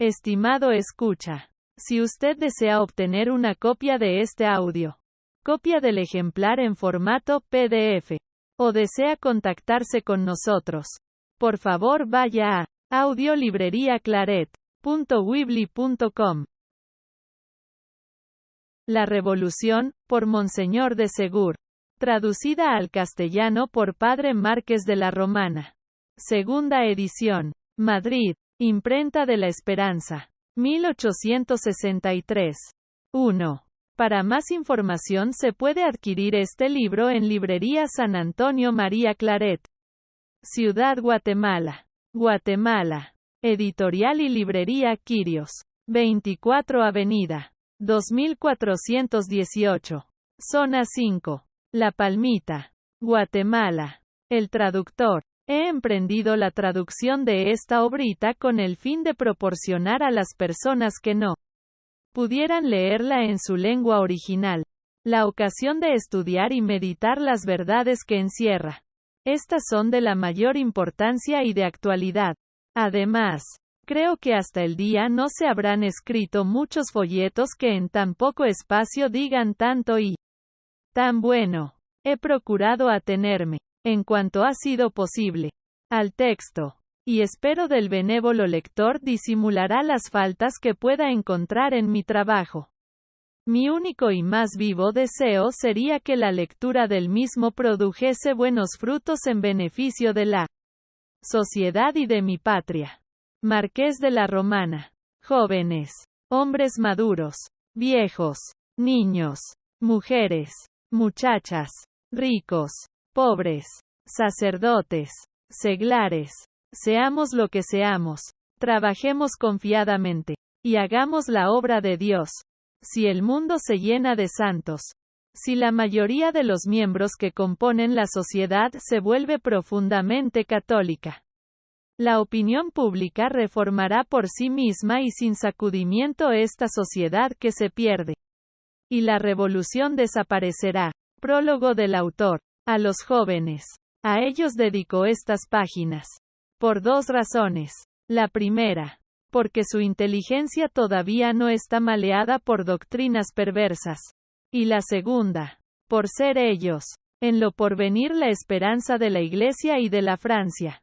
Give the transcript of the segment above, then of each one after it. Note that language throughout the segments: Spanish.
Estimado escucha, si usted desea obtener una copia de este audio, copia del ejemplar en formato PDF, o desea contactarse con nosotros, por favor vaya a audiolibreriaclaret.weebly.com. La Revolución, por Monseñor de Segur. Traducida al castellano por Padre Márquez de la Romana. Segunda edición. Madrid. Imprenta de la Esperanza. 1863. 1. Para más información se puede adquirir este libro en Librería San Antonio María Claret. Ciudad Guatemala. Guatemala. Editorial y Librería Quirios. 24 Avenida. 2418. Zona 5. La Palmita. Guatemala. El traductor. He emprendido la traducción de esta obrita con el fin de proporcionar a las personas que no pudieran leerla en su lengua original la ocasión de estudiar y meditar las verdades que encierra. Estas son de la mayor importancia y de actualidad. Además, creo que hasta el día no se habrán escrito muchos folletos que en tan poco espacio digan tanto y tan bueno. He procurado atenerme, en cuanto ha sido posible, al texto, y espero del benévolo lector disimulará las faltas que pueda encontrar en mi trabajo. Mi único y más vivo deseo sería que la lectura del mismo produjese buenos frutos en beneficio de la sociedad y de mi patria. Marqués de la Romana. Jóvenes, hombres maduros, viejos, niños, mujeres, muchachas, ricos, pobres, sacerdotes, seglares, seamos lo que seamos, trabajemos confiadamente, y hagamos la obra de Dios. Si el mundo se llena de santos, si la mayoría de los miembros que componen la sociedad se vuelve profundamente católica, la opinión pública reformará por sí misma y sin sacudimiento esta sociedad que se pierde. Y la revolución desaparecerá. Prólogo del autor. A los jóvenes. A ellos dedicó estas páginas. Por dos razones. La primera, porque su inteligencia todavía no está maleada por doctrinas perversas. Y la segunda, por ser ellos, en lo porvenir la esperanza de la Iglesia y de la Francia.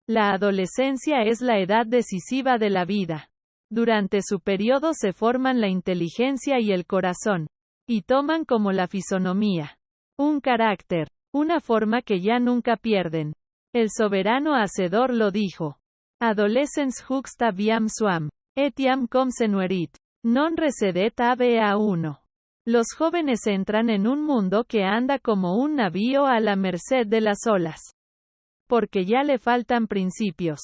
La adolescencia es la edad decisiva de la vida. Durante su periodo se forman la inteligencia y el corazón, y toman como la fisonomía un carácter, una forma que ya nunca pierden. El soberano hacedor lo dijo. Adolescens juxta viam suam, etiam com senuerit, non recedet ave a uno. Los jóvenes entran en un mundo que anda como un navío a la merced de las olas. Porque ya le faltan principios.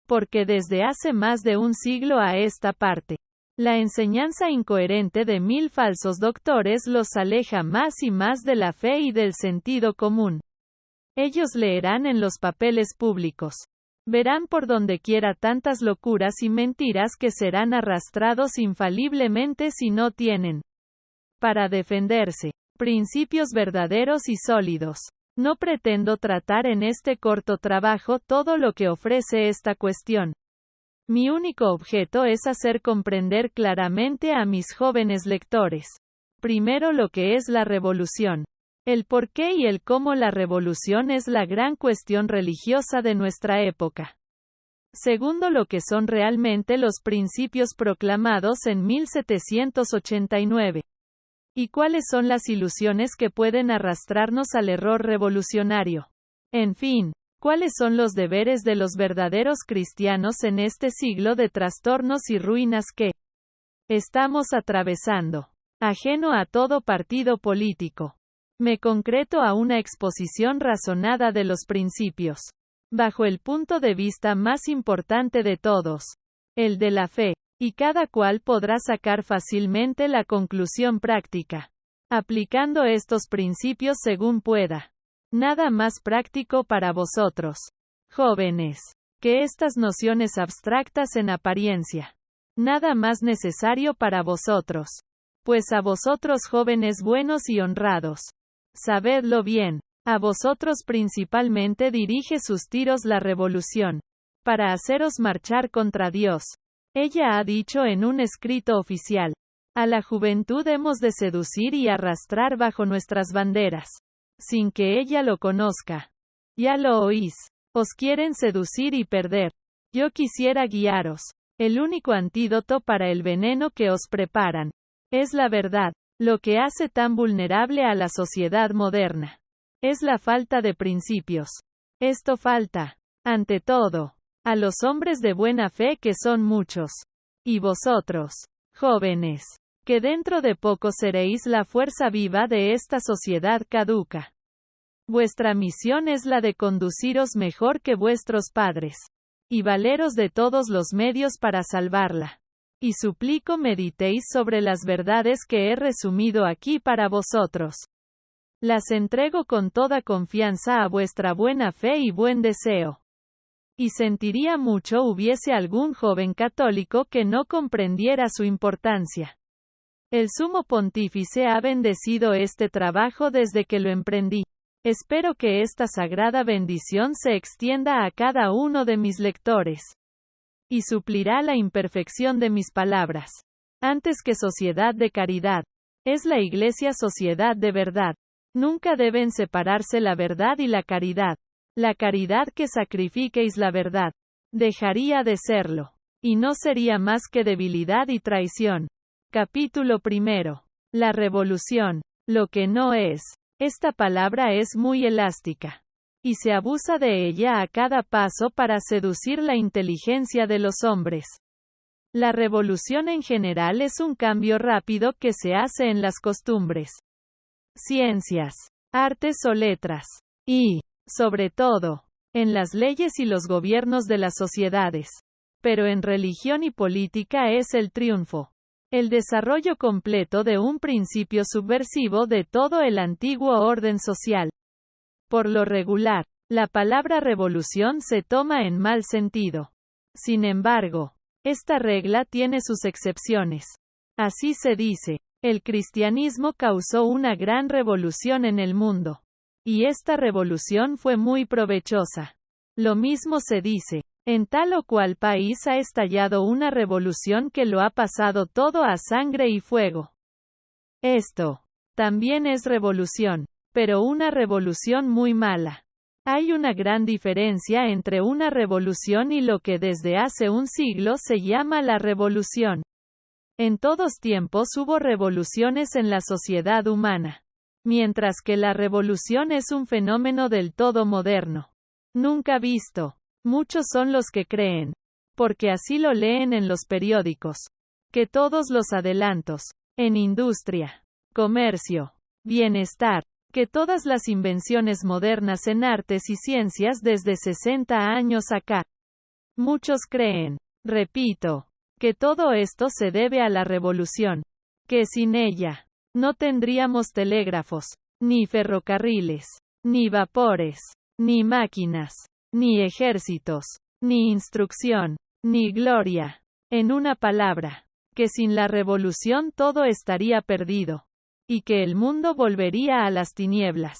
Porque desde hace más de un siglo a esta parte, la enseñanza incoherente de 1000 falsos doctores los aleja más y más de la fe y del sentido común. Ellos leerán en los papeles públicos. Verán por donde quiera tantas locuras y mentiras que serán arrastrados infaliblemente si no tienen, para defenderse, principios verdaderos y sólidos. No pretendo tratar en este corto trabajo todo lo que ofrece esta cuestión. Mi único objeto es hacer comprender claramente a mis jóvenes lectores, primero lo que es la revolución, el por qué y el cómo la revolución es la gran cuestión religiosa de nuestra época. Segundo, lo que son realmente los principios proclamados en 1789. ¿Y cuáles son las ilusiones que pueden arrastrarnos al error revolucionario? En fin, ¿cuáles son los deberes de los verdaderos cristianos en este siglo de trastornos y ruinas que estamos atravesando? Ajeno a todo partido político, me concreto a una exposición razonada de los principios, bajo el punto de vista más importante de todos, el de la fe. Y cada cual podrá sacar fácilmente la conclusión práctica, aplicando estos principios según pueda. Nada más práctico para vosotros, jóvenes, que estas nociones abstractas en apariencia. Nada más necesario para vosotros. Pues a vosotros jóvenes buenos y honrados, sabedlo bien, a vosotros principalmente dirige sus tiros la revolución, para haceros marchar contra Dios. Ella ha dicho en un escrito oficial: a la juventud hemos de seducir y arrastrar bajo nuestras banderas, sin que ella lo conozca. Ya lo oís. Os quieren seducir y perder. Yo quisiera guiaros. El único antídoto para el veneno que os preparan es la verdad. Lo que hace tan vulnerable a la sociedad moderna es la falta de principios. Esto falta, ante todo, a los hombres de buena fe, que son muchos. Y vosotros, jóvenes, que dentro de poco seréis la fuerza viva de esta sociedad caduca. Vuestra misión es la de conduciros mejor que vuestros padres, y valeros de todos los medios para salvarla. Y suplico meditéis sobre las verdades que he resumido aquí para vosotros. Las entrego con toda confianza a vuestra buena fe y buen deseo. Y sentiría mucho hubiese algún joven católico que no comprendiera su importancia. El Sumo Pontífice ha bendecido este trabajo desde que lo emprendí. Espero que esta sagrada bendición se extienda a cada uno de mis lectores. Y suplirá la imperfección de mis palabras. Antes que sociedad de caridad, es la Iglesia sociedad de verdad. Nunca deben separarse la verdad y la caridad. La caridad que sacrifiquéis la verdad, dejaría de serlo. Y no sería más que debilidad y traición. Capítulo primero. La revolución. Lo que no es. Esta palabra es muy elástica. Y se abusa de ella a cada paso para seducir la inteligencia de los hombres. La revolución en general es un cambio rápido que se hace en las costumbres, ciencias, artes o letras. Y, sobre todo, en las leyes y los gobiernos de las sociedades. Pero en religión y política es el triunfo. El desarrollo completo de un principio subversivo de todo el antiguo orden social. Por lo regular, la palabra revolución se toma en mal sentido. Sin embargo, esta regla tiene sus excepciones. Así se dice, el cristianismo causó una gran revolución en el mundo. Y esta revolución fue muy provechosa. Lo mismo se dice, en tal o cual país ha estallado una revolución que lo ha pasado todo a sangre y fuego. Esto también es revolución, pero una revolución muy mala. Hay una gran diferencia entre una revolución y lo que desde hace un siglo se llama la revolución. En todos tiempos hubo revoluciones en la sociedad humana, mientras que la revolución es un fenómeno del todo moderno, nunca visto. Muchos son los que creen, porque así lo leen en los periódicos, que todos los adelantos, en industria, comercio, bienestar, que todas las invenciones modernas en artes y ciencias desde 60 años acá. Muchos creen, repito, que todo esto se debe a la revolución, que sin ella, no tendríamos telégrafos, ni ferrocarriles, ni vapores, ni máquinas, ni ejércitos, ni instrucción, ni gloria. En una palabra, que sin la revolución todo estaría perdido, y que el mundo volvería a las tinieblas.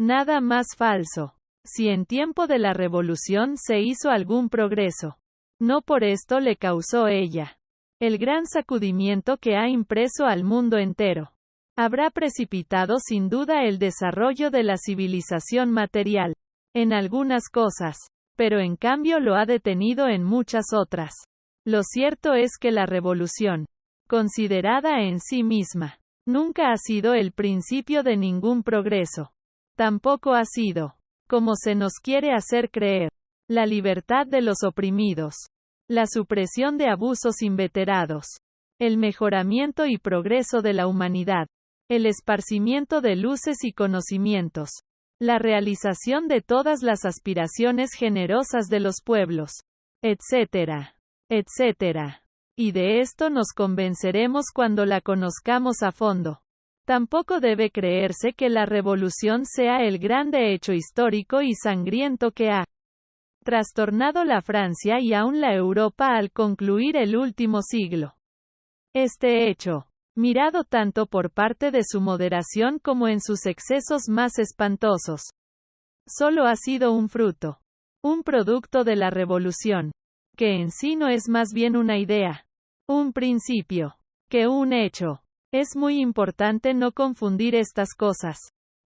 Nada más falso. Si en tiempo de la revolución se hizo algún progreso, no por esto le causó ella el gran sacudimiento que ha impreso al mundo entero. Habrá precipitado sin duda el desarrollo de la civilización material, en algunas cosas, pero en cambio lo ha detenido en muchas otras. Lo cierto es que la revolución, considerada en sí misma, nunca ha sido el principio de ningún progreso. Tampoco ha sido, como se nos quiere hacer creer, la libertad de los oprimidos, la supresión de abusos inveterados, el mejoramiento y progreso de la humanidad, el esparcimiento de luces y conocimientos, la realización de todas las aspiraciones generosas de los pueblos, etcétera, etcétera. Y de esto nos convenceremos cuando la conozcamos a fondo. Tampoco debe creerse que la revolución sea el grande hecho histórico y sangriento que ha trastornado la Francia y aún la Europa al concluir el último siglo. Este hecho, mirado tanto por parte de su moderación como en sus excesos más espantosos, solo ha sido un fruto, un producto de la revolución. que en sí no es más bien una idea, un principio, que un hecho. Es muy importante no confundir estas cosas.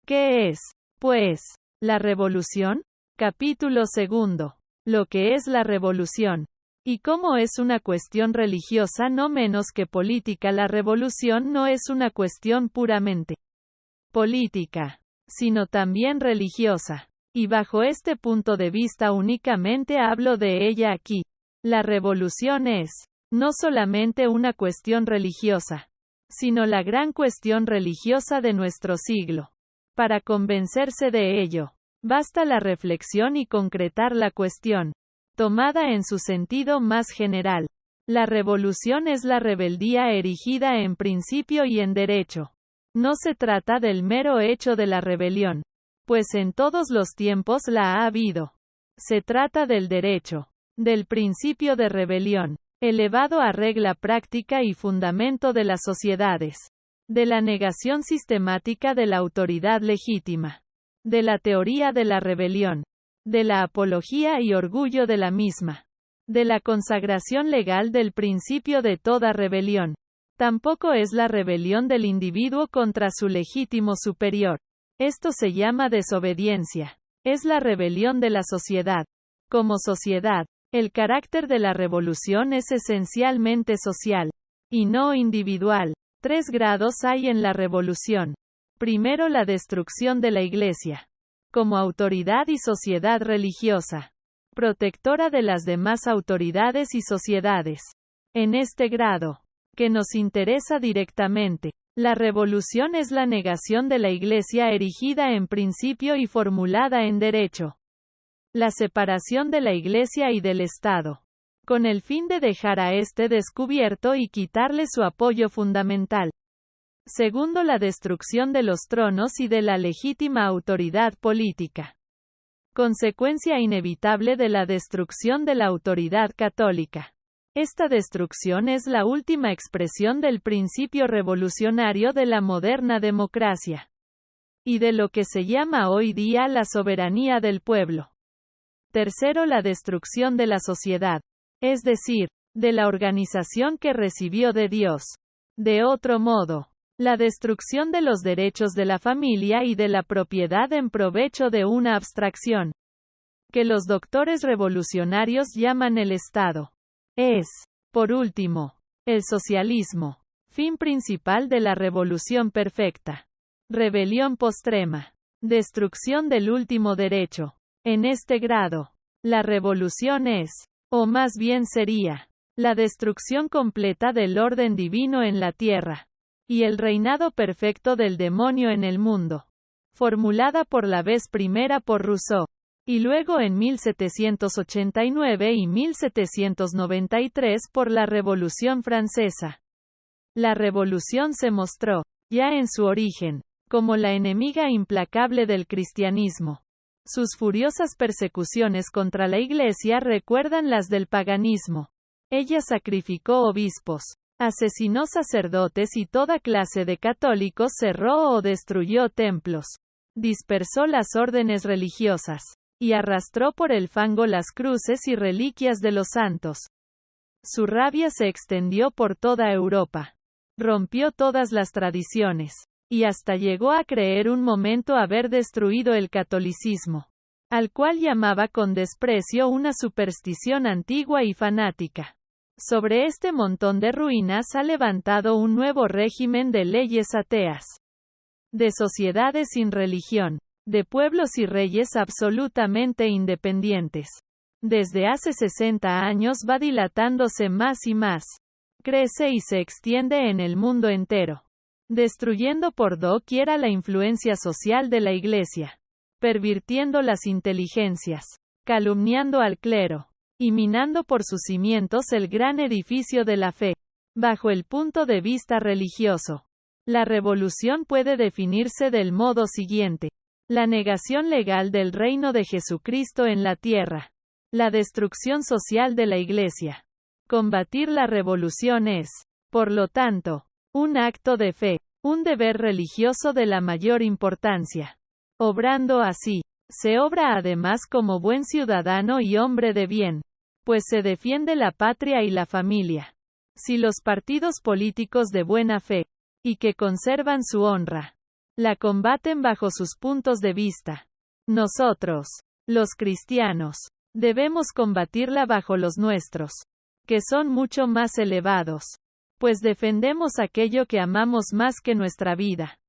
¿Qué es, pues, la revolución? Capítulo 2. Lo que es la revolución. Y cómo es una cuestión religiosa no menos que política. La revolución no es una cuestión puramente política, sino también religiosa. Y bajo este punto de vista únicamente hablo de ella aquí. La revolución es, no solamente una cuestión religiosa, sino la gran cuestión religiosa de nuestro siglo. Para convencerse de ello, basta la reflexión y concretar la cuestión, tomada en su sentido más general. La revolución es la rebeldía erigida en principio y en derecho. No se trata del mero hecho de la rebelión, pues en todos los tiempos la ha habido. Se trata del derecho, del principio de rebelión, elevado a regla práctica y fundamento de las sociedades, de la negación sistemática de la autoridad legítima, de la teoría de la rebelión, de la apología y orgullo de la misma, de la consagración legal del principio de toda rebelión. Tampoco es la rebelión del individuo contra su legítimo superior. Esto se llama desobediencia. Es la rebelión de la sociedad. Como sociedad, el carácter de la revolución es esencialmente social, y no individual. 3 grados hay en la revolución. Primero, la destrucción de la Iglesia, como autoridad y sociedad religiosa, protectora de las demás autoridades y sociedades. En este grado, que nos interesa directamente, la revolución es la negación de la Iglesia erigida en principio y formulada en derecho. La separación de la Iglesia y del Estado, con el fin de dejar a éste descubierto y quitarle su apoyo fundamental. Segundo, la destrucción de los tronos y de la legítima autoridad política. Consecuencia inevitable de la destrucción de la autoridad católica. Esta destrucción es la última expresión del principio revolucionario de la moderna democracia, y de lo que se llama hoy día la soberanía del pueblo. Tercero, la destrucción de la sociedad, es decir, de la organización que recibió de Dios. De otro modo, la destrucción de los derechos de la familia y de la propiedad en provecho de una abstracción, que los doctores revolucionarios llaman el Estado. Es, por último, el socialismo, fin principal de la revolución perfecta. Rebelión postrema. Destrucción del último derecho. En este grado, la revolución es, o más bien sería, la destrucción completa del orden divino en la tierra, y el reinado perfecto del demonio en el mundo. Formulada por la vez primera por Rousseau, y luego en 1789 y 1793 por la Revolución Francesa. La revolución se mostró, ya en su origen, como la enemiga implacable del cristianismo. Sus furiosas persecuciones contra la Iglesia recuerdan las del paganismo. Ella sacrificó obispos, asesinó sacerdotes y toda clase de católicos, cerró o destruyó templos, dispersó las órdenes religiosas, y arrastró por el fango las cruces y reliquias de los santos. Su rabia se extendió por toda Europa. Rompió todas las tradiciones, y hasta llegó a creer un momento haber destruido el catolicismo, al cual llamaba con desprecio una superstición antigua y fanática. Sobre este montón de ruinas ha levantado un nuevo régimen de leyes ateas, de sociedades sin religión, de pueblos y reyes absolutamente independientes. Desde hace 60 años va dilatándose más y más. Crece y se extiende en el mundo entero, destruyendo por doquiera la influencia social de la Iglesia, pervirtiendo las inteligencias, calumniando al clero, y minando por sus cimientos el gran edificio de la fe. Bajo el punto de vista religioso, la revolución puede definirse del modo siguiente: la negación legal del reino de Jesucristo en la tierra, la destrucción social de la Iglesia. Combatir la revolución es, por lo tanto, un acto de fe, un deber religioso de la mayor importancia. Obrando así, se obra además como buen ciudadano y hombre de bien. pues se defiende la patria y la familia. Si los partidos políticos de buena fe, y que conservan su honra, la combaten bajo sus puntos de vista, nosotros, los cristianos, debemos combatirla bajo los nuestros, que son mucho más elevados, pues defendemos aquello que amamos más que nuestra vida.